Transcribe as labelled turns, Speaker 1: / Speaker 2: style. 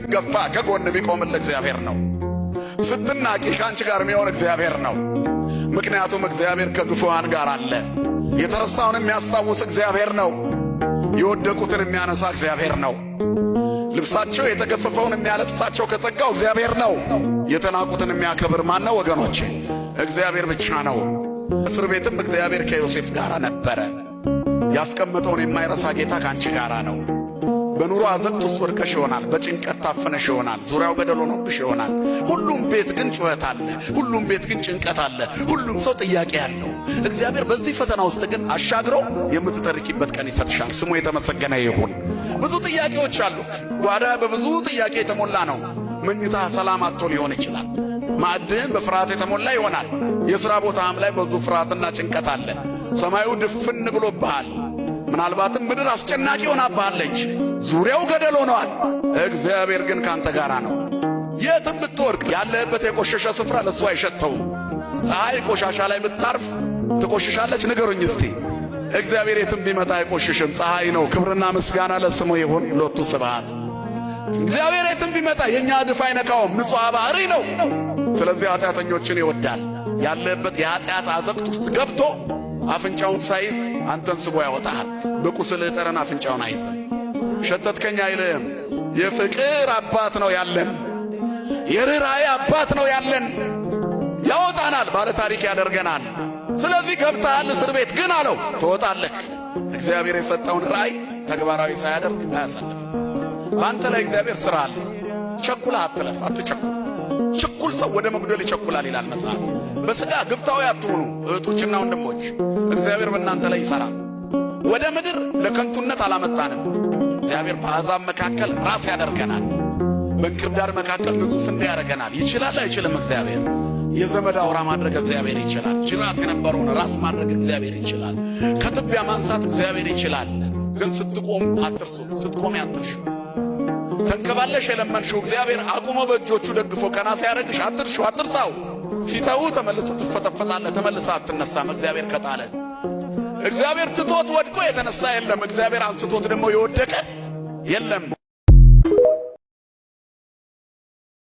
Speaker 1: ስትገፋ ከጎን የሚቆምልህ እግዚአብሔር ነው። ስትናቂ ከአንቺ ጋር የሚሆን እግዚአብሔር ነው። ምክንያቱም እግዚአብሔር ከግፉዋን ጋር አለ። የተረሳውን የሚያስታውስ እግዚአብሔር ነው። የወደቁትን የሚያነሳ እግዚአብሔር ነው። ልብሳቸው የተገፈፈውን የሚያለብሳቸው ከጸጋው እግዚአብሔር ነው። የተናቁትን የሚያከብር ማን ነው ወገኖቼ? እግዚአብሔር ብቻ ነው። እስር ቤትም እግዚአብሔር ከዮሴፍ ጋር ነበረ። ያስቀመጠውን የማይረሳ ጌታ ከአንቺ ጋር ነው። በኑሮ አዘቅት ውስጥ ወድቀሽ ይሆናል። በጭንቀት ታፈነሽ ይሆናል። ዙሪያው ገደል ሆኖብሽ ይሆናል። ሁሉም ቤት ግን ጩኸት አለ። ሁሉም ቤት ግን ጭንቀት አለ። ሁሉም ሰው ጥያቄ አለው። እግዚአብሔር በዚህ ፈተና ውስጥ ግን አሻግሮ የምትተርኪበት ቀን ይሰጥሻል። ስሙ የተመሰገነ ይሁን። ብዙ ጥያቄዎች አሉ። ጓዳ በብዙ ጥያቄ የተሞላ ነው። መኝታ ሰላም አጥቶ ሊሆን ይችላል። ማዕድህም በፍርሃት የተሞላ ይሆናል። የሥራ ቦታም ላይ ብዙ ፍርሃትና ጭንቀት አለ። ሰማዩ ድፍን ብሎብሃል። ምናልባትም ምድር አስጨናቂ ሆናብሃለች። ዙሪያው ገደል ሆነዋል። እግዚአብሔር ግን ካንተ ጋራ ነው። የትም ብትወድቅ ያለህበት የቆሸሸ ስፍራ ለሱ አይሸተውም። ፀሐይ ቆሻሻ ላይ ብታርፍ ትቆሽሻለች? ንገሩኝ እስቲ። እግዚአብሔር የትም ቢመጣ አይቆሽሽም። ፀሐይ ነው። ክብርና ምስጋና ለስሙ ይሁን። ሎቱ ስብሐት። እግዚአብሔር የትም ቢመጣ የኛ ዕድፍ አይነካውም። ንጹሕ ባህሪ ነው። ስለዚህ ኃጢአተኞችን ይወዳል። ያለህበት የኃጢአት አዘቅት ውስጥ ገብቶ አፍንጫውን ሳይዝ አንተን ስቦ ያወጣሃል። በቁስልህ ጠረን አፍንጫውን አይዝም። ሸተትከኝ አይልህም። የፍቅር አባት ነው ያለን። የርኅራኄ አባት ነው ያለን። ያወጣናል፣ ባለ ታሪክ ያደርገናል። ስለዚህ ገብተሃል እስር ቤት ግን አለው ትወጣለህ። እግዚአብሔር የሰጠውን ራእይ ተግባራዊ ሳያደርግ አያሳልፍም። በአንተ ላይ እግዚአብሔር ሥራ አለ። ቸኩለህ አትለፍ፣ አትቸኩል። ችኩል ሰው ወደ መጉደል ይቸኩላል ይላል መጽሐፍ። በሥጋ ግብታዊ አትሁኑ እህቶችና ወንድሞች። እግዚአብሔር በእናንተ ላይ ይሠራል። ወደ ምድር ለከንቱነት አላመጣንም። እግዚአብሔር በአሕዛብ መካከል ራስ ያደርገናል። በእንክርዳድ መካከል ንጹሕ ስንዴ ያደርገናል። ይችላል አይችልም? እግዚአብሔር የዘመድ አውራ ማድረግ እግዚአብሔር ይችላል። ጅራት የነበረውን ራስ ማድረግ እግዚአብሔር ይችላል። ከትቢያ ማንሳት እግዚአብሔር ይችላል። ግን ስትቆም አትርሱ። ስትቆም አትርሹ። ተንከባለሽ የለመንሽው እግዚአብሔር አቁሞ በእጆቹ ደግፎ ቀና ሲያደርግሽ አትርሹ፣ አትርሳው። ሲተው ተመልሰህ ትፈጠፈጣለህ። ተመልሰህ አትነሳም። እግዚአብሔር ከጣለ እግዚአብሔር ትቶት ወድቆ የተነሳ የለም። እግዚአብሔር አንስቶት ደግሞ የወደቀ የለም።